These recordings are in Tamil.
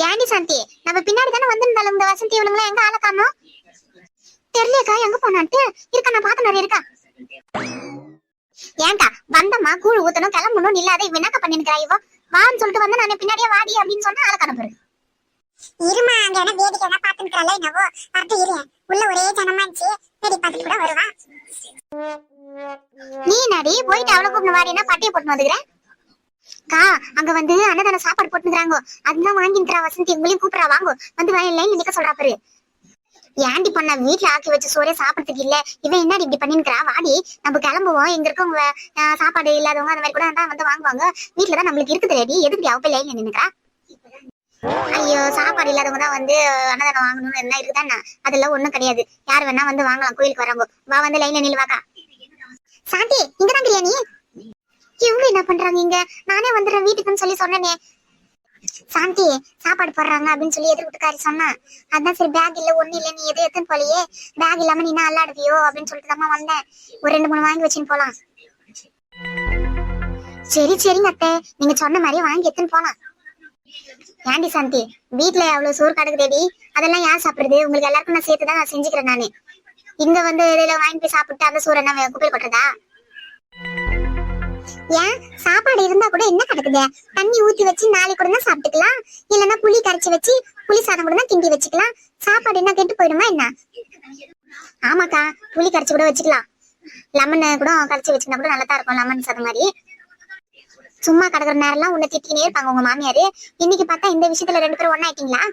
ஏண்டி சாந்தி, நம்ம பின்னாடி தானே வந்திருந்தாலும் இந்த வசந்தி இவனுங்களா எங்க ஆள காணோம்? தெரியலக்கா, எங்க போனான்ட்டு இருக்கா? நான் பார்த்த நிறைய இருக்கா. ஏன்டா வந்தம்மா கூழ் ஊத்தணும் கிளம்பணும் இல்லாத இவ என்னக்கா பண்ணிருக்கா? இவ வான்னு சொல்லிட்டு வந்து நான் பின்னாடியே வாடி அப்படின்னு சொன்னா ஆள காண போரு. இருமா அங்க என்ன வேடிக்கை தான் பாத்துக்கிறாளோ என்னவோ. பார்த்து இரு, உள்ள ஒரே ஜனமா இருந்துச்சு, தேடி பார்த்துட்டு கூட வருவா. நீ நடி போயிட்டு அவளை கூப்பிட்டு வாடினா பட்டியை போட்டு வந்துக்கிறேன். கா அங்க வந்து அன்னதான சாப்பாடு போட்டுக்கிறாங்க, அதுதான் வாங்கிக்கிறா வசந்தி. உங்களையும் கூப்பிடறா, வாங்க வந்து லைன்ல நிக்க சொல்றா பாரு. ஏண்டி பண்ண வீட்டுல ஆக்கி வச்சு சோறே சாப்பிடறதுக்கு இல்ல, இவன் என்னடி இப்படி பண்ணிருக்கா? வாடி நம்ம கிளம்புவோம். இங்க இருக்கவங்க சாப்பாடு இல்லாதவங்க அந்த மாதிரி கூட வந்து வாங்குவாங்க. வீட்டுலதான் நம்மளுக்கு இருக்குது ரெடி, எதுக்கு அவ போய் லைன்ல நின்னுக்கா? ஐயோ, சாப்பாடு இல்லாதவங்க தான் வந்து அன்னதானம் வாங்கணும்னு என்ன இருக்குதானே? அதெல்லாம் ஒண்ணும் கிடையாது, யார் வேணா வந்து வாங்கலாம். கோயிலுக்கு வரவங்க வா, வந்து லைன்ல நில்லு வாக்கா. சாந்தி இங்கதான் பிரியாணி. இவங்க என்ன பண்றாங்க இங்க? நானே வந்துடுறேன் வீட்டுக்குன்னு சொல்லி சொன்னேனே. சாந்தி சாப்பாடு போடுறாங்க அப்படின்னு சொல்லி எதிர் வீட்டுக்காரி சொன்னா, அதான் சரி பேக் இல்ல ஒண்ணு இல்ல, நீ எது எடுத்துன்னு போலியே, பேக் இல்லாம நீ என்ன அல்லாடுவியோ அப்படின்னு சொல்லிட்டு தான் வந்தேன். ஒரு 2-3 வாங்கி வச்சுன்னு போலாம். சரிங்க அத்தை, நீங்க சொன்ன மாதிரி வாங்கி எடுத்துன்னு போலாம். ஏண்டி சாந்தி, வீட்டுல அவ்வளவு சோறு கிடக்குதேடி, அதெல்லாம் யார் சாப்பிடுறது? உங்களுக்கு எல்லாருக்கும் நான் சேர்த்துதான் நான் செஞ்சுக்கிறேன். நானு இங்க வந்து இடையில வாங்கி போய் சாப்பிட்டு அந்த சோறு என்ன குப்பை கொட்டுறதா? ஏன் சாப்பாடு இருந்தா கூட என்ன கிடக்குது? தண்ணி ஊத்தி வச்சு நாளைக்கு கூட தான் சாப்பிட்டுக்கலாம், இல்லன்னா புளி கரைச்சி வச்சு புளி சாதம் கூட தான் கிண்டி வச்சுக்கலாம். சாப்பாடு என்ன கெட்டு போயிடுமா என்ன? ஆமாக்கா, புளி கரைச்சி கூட வச்சுக்கலாம், லெமன் கூட கரைச்சி வச்சுனா கூட நல்லா தான் இருக்கும், லெமன் சாதம் மாதிரி. சும்மா கிடக்குற நேரம்லாம் உன்னை திட்டினே இருப்பாங்க உங்க மாமியாரு. இன்னைக்கு பார்த்தா இந்த விஷயத்துல 2 பேரும் ஒண்ணாயிட்டீங்களா?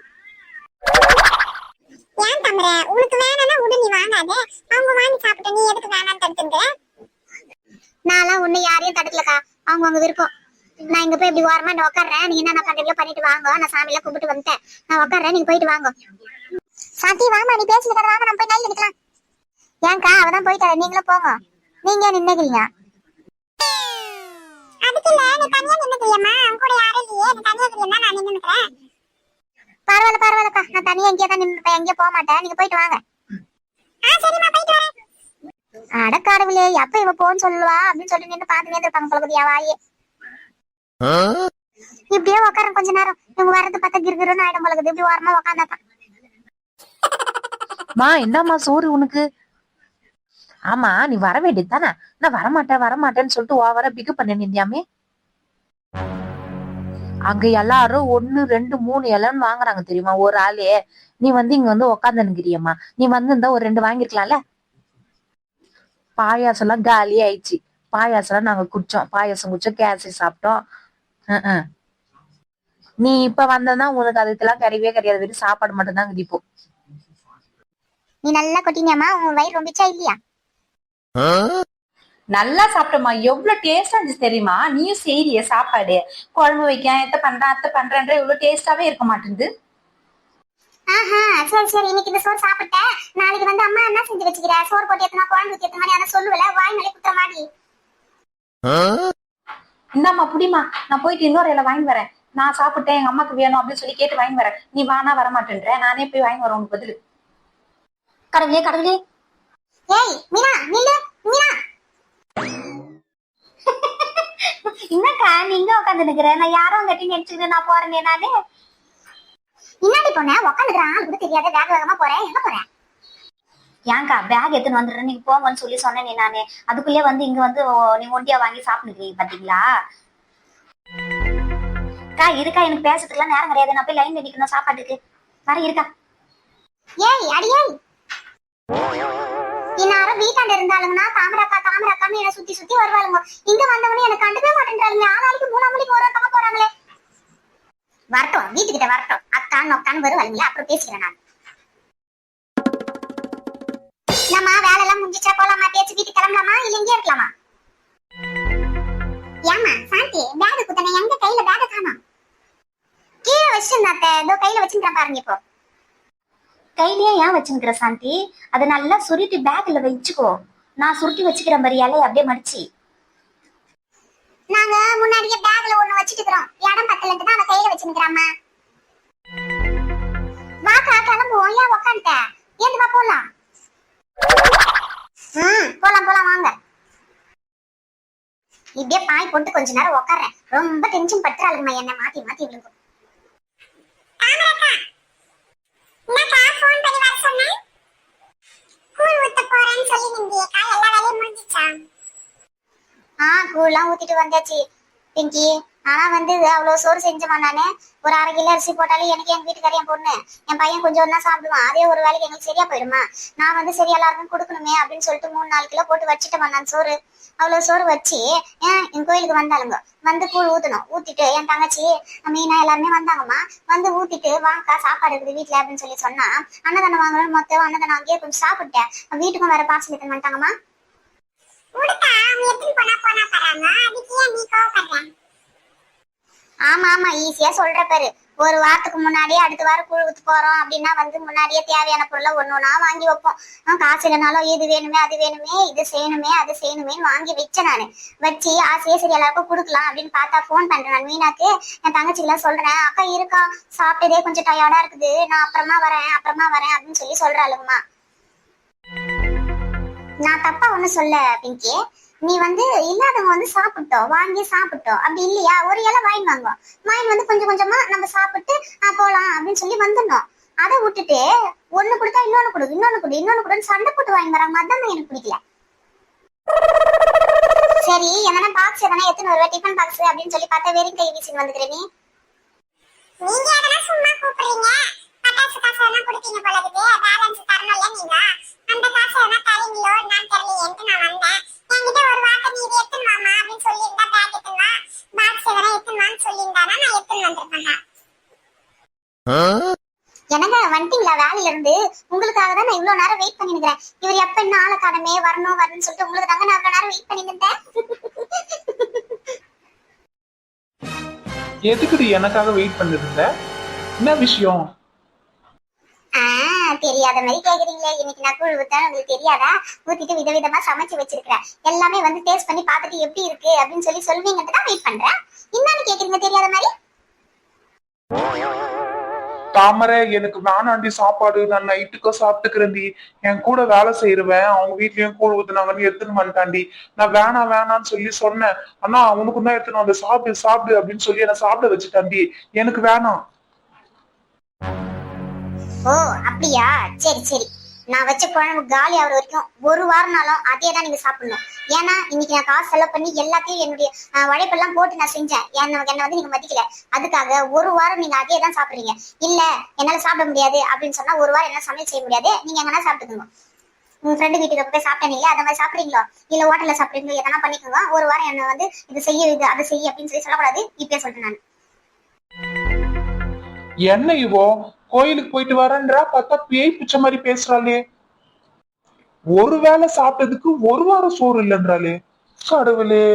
ஏன் தம்புற, உனக்கு வேணாம்னா உடனே நீ வாங்காதே, அவங்க வாங்கி சாப்பிட்டு நீ எதுக்கு வேணாம்னு தடுத்துங்க? நான்லாம் ஒண்ணு யாரையும் தடுக்கலக்கா, அவங்க விருப்பம். நான் இங்க போய் இப்படி ஓரமா நான் உட்காடுறேன், நீங்க என்ன பண்றீங்களோ பண்ணிட்டு வாங்க. நான் சாமி எல்லாம் கும்பிட்டு வந்துட்டேன், நான் உட்காடுறேன், நீங்க போயிட்டு வாங்க. சாந்தி வாமா, நீ பேசிட்டு வாங்க, நம்ம போய் நெல் எடுக்கலாம். ஏன்க்கா அவதான் போயிட்டாரு, நீங்களும் போங்க. நீங்க நின்னுக்கிறீங்க. அதுக்கு இல்ல, நீ தனியா நின்னுக்கிறியம்மா, அவங்க கூட யாரும் இல்லையே, நீ தனியா இருக்கிறியா? நான் நின்னுக்கிறேன். பரவாயில்லக்கா, நான் தனியா இங்கே தான் நின்னுப்பேன், எங்கேயும் போக மாட்டேன், நீங்க போயிட்டு வாங்க. சரிம்மா, போயிட்டு வரேன். அடக்காடவுளே, எப்ப இவ போன்னு சொல்லுவா அப்படின்னு சொல்லி நின்று பாத்துனே இருப்பாங்க பழகுதியா வாயே. இப்படியே உட்கார கொஞ்ச நேரம், இவங்க வரது பார்த்தா கிருகிருன்னு ஆயிடும் பழகுது. இப்படி ஓரமா உட்காந்தாதான். மா என்னம்மா சோறு உனக்கு? ஆமா, நீ வர வேண்டியது தானே. நான் வரமாட்டேன்னு சொல்லிட்டு ஓவரா பிக்கு பண்ண நிந்தியாமே. அங்க எல்லாரும் 1 2 3 இலன்னு வாங்குறாங்க தெரியுமா ஒரு ஆளே. நீ வந்து இங்க வந்து உக்காந்துன்னுக்கிறியம்மா, நீ வந்து ஒரு 2 வாங்கிருக்கலாம்ல. பாயாசம் எல்லாம் காலி ஆயிடுச்சு. பாயாசம் எல்லாம் நாங்க குடிச்சோம், பாயாசம் குடிச்சோம், கேசரி சாப்பிட்டோம். நீ இப்ப வந்தா உனக்கு அதுக்கெல்லாம் கிடையவே கிடையாது, வெறும் சாப்பாடு மட்டும் தான் இப்போ. நீ நல்லா கொட்டினியாமா? உன் வயிறு ரொம்பிச்சா இல்லையா? நல்லா சாப்பிட்டோமா, எவ்வளவு டேஸ்டா இருந்துச்சு தெரியுமா? நீயும் செய்றிய சாப்பாடு, குழம்பு வைக்க அத்தை பண்றேன்ற இவ்வளவு டேஸ்டாவே இருக்க மாட்டேங்குது. ஆஹா, சரி, இன்னைக்கு இந்த சோறு சாப்பிட்டேன், நாளைக்கு வந்து அம்மா என்ன செஞ்சு வச்சுக்கிற, சோறு போட்டு எத்தனா குழம்பு ஊத்தி எத்தனை மாதிரி அதை சொல்லுவல, வாய் மேலே குத்துற மாதிரி. இந்தாம்மா புடிமா, நான் போயிட்டு இன்னொரு இலை வாங்கி வரேன். நான் சாப்பிட்டேன், எங்க அம்மாக்கு வேணும் அப்படின்னு சொல்லி கேட்டு வாங்கி வரேன். நீ வானா வர மாட்டேன்ற, நானே போய் வாங்கி வரேன் உனக்கு பதில். கடவுளே. ஏய் மீனா, நில்லு மீனா. என்னக்கா நீங்க உட்காந்து நிக்கிறேன், நான் யாரும் கட்டி நினைச்சுக்கிட்டு நான் போறேனே. நானே இன்னாடி பொண்ணு உட்காந்துக்கிற ஆள் கூட தெரியாத, வேக வேகமா போறேன், எங்க போறேன்? ஏன்க்கா பேக் எடுத்துன்னு வந்துடுறேன், நீங்க போங்கன்னு சொல்லி சொன்னேனே நானு. அதுக்குள்ளே வந்து இங்க வந்து நீங்க ஒண்டியா வாங்கி சாப்பிட்டுக்கிறீங்க பாத்தீங்களா? அக்கா இருக்கா, எனக்கு பேசுறதுக்குலாம் நேரம் கிடையாது, நான் போய் லைன்ல நிக்கணும் சாப்பாட்டுக்கு. வர இருக்கா? ஏய் அடியே, இன்னாரும் வீட்டாண்ட இருந்தாலுங்கன்னா தாமராக்கான்னு என்ன சுத்தி வருவாளுங்க. இங்க வந்தவனே எனக்கு கண்டுக்கவே மாட்டேன்றாளுங்க. ஆளாளுக்கு 3 மணிக்கு ஒரு பக்கம் போறாங்களே. வரட்டும், வீட்டுக்கிட்ட வரட்டும், அக்கான்னு வருவாளுங்களே, அப்புறம் பேசிக்கிறேன் நான். நம்ம வேலை எல்லாம் முடிஞ்சிச்சா? போலாமா? பேச்சு வீட்டுக்கு கிளம்பலாமா இல்ல இங்கே இருக்கலாமா? ஏமா சாந்தி, பேக் குத்தனை எங்க? கையில பேக காணோம். கீழே வச்சிருந்தாத்த, இதோ கையில வச்சுக்கிறேன் பாருங்க. இப்போ கையிலேயே ஏன் வச்சுக்கிற சாந்தி? அதை நல்லா சுருட்டி பேக்ல வச்சுக்கோ. நான் சுருட்டி வச்சுக்கிறேன் பாரு இலையை அப்படியே மடிச்சு. நாங்க முன்னாடியே பேக்ல ஒண்ணு வச்சிட்டு இருக்கோம், இடம் பத்தலன்னு தான் அதை கையில வச்சுக்கிறாமா. வாக்கா கிளம்புவோம், ஏன் உக்காந்துட்ட? ஏந்து வா போலாம். போலாம் வாங்க. இப்படியே பாய் போட்டு கொஞ்ச நேரம் உட்கார்றேன், ரொம்ப டென்ஷன் பட்டுறாளுமா என்ன மாத்தி விழுங்கும். கூழ்லாம் ஊத்திட்டு வந்தாச்சு பிங்கி. ஆனா வந்து அவ்வளவு சோறு செஞ்சமா நானு. ஒரு 1/2 கிலோ அரிசி போட்டாலும் எனக்கு எங்க வீட்டுக்கார என் பொண்ணு என் பையன் கொஞ்சம் தான் சாப்பிடுவான். அதே ஒரு வேலைக்கு எங்களுக்கு சரியா போயிடுமா? நான் வந்து சரி எல்லாருக்கும் கொடுக்கணுமே அப்படின்னு சொல்லிட்டு 3-4 கிலோ போட்டு வச்சுட்டேமா நான் சோறு. அவ்வளவு சோறு வச்சு என் கோயிலுக்கு வந்தாளுங்க. வந்து கூழ் ஊத்தணும். ஊத்திட்டு என் தங்கச்சி மீனா எல்லாருமே வந்தாங்கம்மா. வந்து ஊத்திட்டு வாங்கக்கா சாப்பாடு இருக்குது வீட்டுல அப்படின்னு சொல்லி சொன்னா அன்னதானம் வாங்கணும்னு மொத்தம் அன்னதானம் அங்கேயே கொஞ்சம் சாப்பிட்டேன். வீட்டுக்கும் வேற பார்சல் எடுத்துன்னு வந்துட்டாங்கம்மா. ஆமா ஆமா ஈஸியா சொல்ற பாரு. ஒரு வாரத்துக்கு முன்னாடியே அடுத்த வாரம் கூழ் ஊத்து போறோம் அப்படின்னா வந்து முன்னாடியே தேவையான பொருளை ஒன்னொன்னா வாங்கி வைப்போம். காசு இல்லைனாலும் இது வேணுமே அது வேணுமே இது செய்யணுமே அது செய்யணுமேன்னு வாங்கி வச்சேன் நானு. வச்சு ஆசையே சரி எல்லாருக்கும் கொடுக்கலாம் அப்படின்னு பார்த்தா போன் பண்றேன் நான் மீனாக்கு. என் தங்கச்சிக்கெல்லாம் சொல்றேன் அக்கா இருக்கா சாப்பிட்டதே கொஞ்சம் டயர்டா இருக்குது நான் அப்புறமா வரேன் அப்படின்னு சொல்லி சொல்றாளுங்கம்மா. நான் தப்பா ஒண்ணு சொல்ல பிங்கி. நீ வந்து இல்லாதவங்க வந்து சாப்பிட்டோம் வாங்கி சாப்பிட்டோம் அப்படி இல்லையா ஒரு இலை வாங்கி வாங்குவோம். வாங்கி வந்து கொஞ்சம் கொஞ்சமா நம்ம சாப்பிட்டு போலாம் அப்படின்னு சொல்லி வந்துடணும். அதை விட்டுட்டு ஒண்ணு கொடுத்தா இன்னொன்னு கொடு இன்னொன்னு கொடுன்னு சண்டை போட்டு வாங்கி வராங்க. அதான் எனக்கு பிடிக்கல. சரி என்னன்னா பாக்ஸ் எதனா எத்தனை வருவா டிஃபன் பாக்ஸ் அப்படின்னு சொல்லி பார்த்தா வெறும் கை வீசின்னு வந்துக்கிறேன். நீங்க அதெல்லாம் சும்மா கூப்பிடுறீங்க. பட்டாசு காசு எல்லாம் கொடுத்தீங்க போல இருக்குது. பேலன்ஸ் தரணும்ல நீங்க. அந்த காசு எல்லாம் தரீங்களோ நான் தெரியலையேன்ட்டு நான் வந்தேன். என்கிட்ட ஒரு வார்த்தை நீ இது எத்தனை மாமா அப்படின்னு சொல்லி இருந்தா பேக் எத்தனா பாக்ஸ் எதனா எத்தனான்னு சொல்லி இருந்தானா நான் எத்தனை வந்திருப்பேன். எனக்கு வந்துட்டீங்களா வேலையில இருந்து? உங்களுக்காக தான் நான் இவ்வளவு நேரம் வெயிட் பண்ணி நிக்கிறேன். இவர் எப்ப என்ன ஆள காணமே வரணும்னு சொல்லிட்டு உங்களுக்கு தாங்க நான் இவ்வளவு நேரம் வெயிட் பண்ணி நின்றேன். எதுக்குடி எனக்காக வெயிட் பண்ணிருந்த? என்ன விஷயம்? தெரியாத மாதிரி கேக்குறீங்களே. இன்னைக்கு நான் கூழ் ஊத்தேன் உங்களுக்கு தெரியாதா? ஊத்திட்டு விதவிதமா சமைச்சு வச்சிருக்கிறேன். எல்லாமே வந்து டேஸ்ட் பண்ணி பார்த்துட்டு எப்படி இருக்கு அப்படின்னு சொல்லி சொல்வீங்கன்னு தான் வெயிட் பண்றேன். என்னன்னு கேக்குறீங்க தெரியாத மாதிரி? தாமரை எனக்கு வேணாண்டி சாப்பாடு. நான் நைட்டுக்கோ சாப்பிட்டுக்கிறேன்டி. என் கூட வேலை செய்யறவன் அவங்க வீட்லயும் கூழ் ஊத்துனாங்கன்னு எடுத்துன்னு வந்துட்டாண்டி. நான் வேணான்னு சொல்லி சொன்னேன். ஆனா அவனுக்கு தான் எடுத்துன்னு வந்து சாப்பிடு அப்படின்னு சொல்லி என்ன சாப்பிட வச்சுட்டாண்டி. எனக்கு வேணாம். ஓ அப்படியா? சரி சரி. நான் வச்ச குழம்பு காலி ஆகிற வரைக்கும் ஒரு வாரம்னாலும் அதே தான் நீங்க சாப்பிடணும். ஏன்னா இன்னைக்கு நான் காசு செலவு பண்ணி எல்லாத்தையும் என்னுடைய உழைப்பெல்லாம் போட்டு நான் செஞ்சேன். என்ன வந்து நீங்க மதிக்கல. அதுக்காக ஒரு வாரம் நீங்க அதே தான் சாப்பிடுறீங்க. இல்ல என்னால சாப்பிட முடியாது அப்படின்னு சொன்னா ஒரு வாரம் என்ன சமையல் செய்ய முடியாது. நீங்க எங்கன்னா சாப்பிட்டுக்கோங்க. உங்க ஃப்ரெண்டு வீட்டுக்கு போய் சாப்பிட்டீங்க அந்த மாதிரி சாப்பிடுறீங்களோ இல்ல ஹோட்டல்ல சாப்பிடுறீங்களோ எதனா பண்ணிக்கோங்க. ஒரு வாரம் என்ன வந்து இது செய்ய இது அதை செய்ய அப்படின்னு சொல்லி சொல்லக்கூடாது. இப்பயே சொல்றேன் நான். என்ன இவோ கோயிலுக்கு போயிட்டு வரேன்றா பார்த்தா பேய் பிச்ச மாதிரி பேசுறாளே. ஒரு வேளை சாப்பிட்டதுக்கு ஒரு வாரம் சோறு இல்லைன்றாளே. கடவுளே.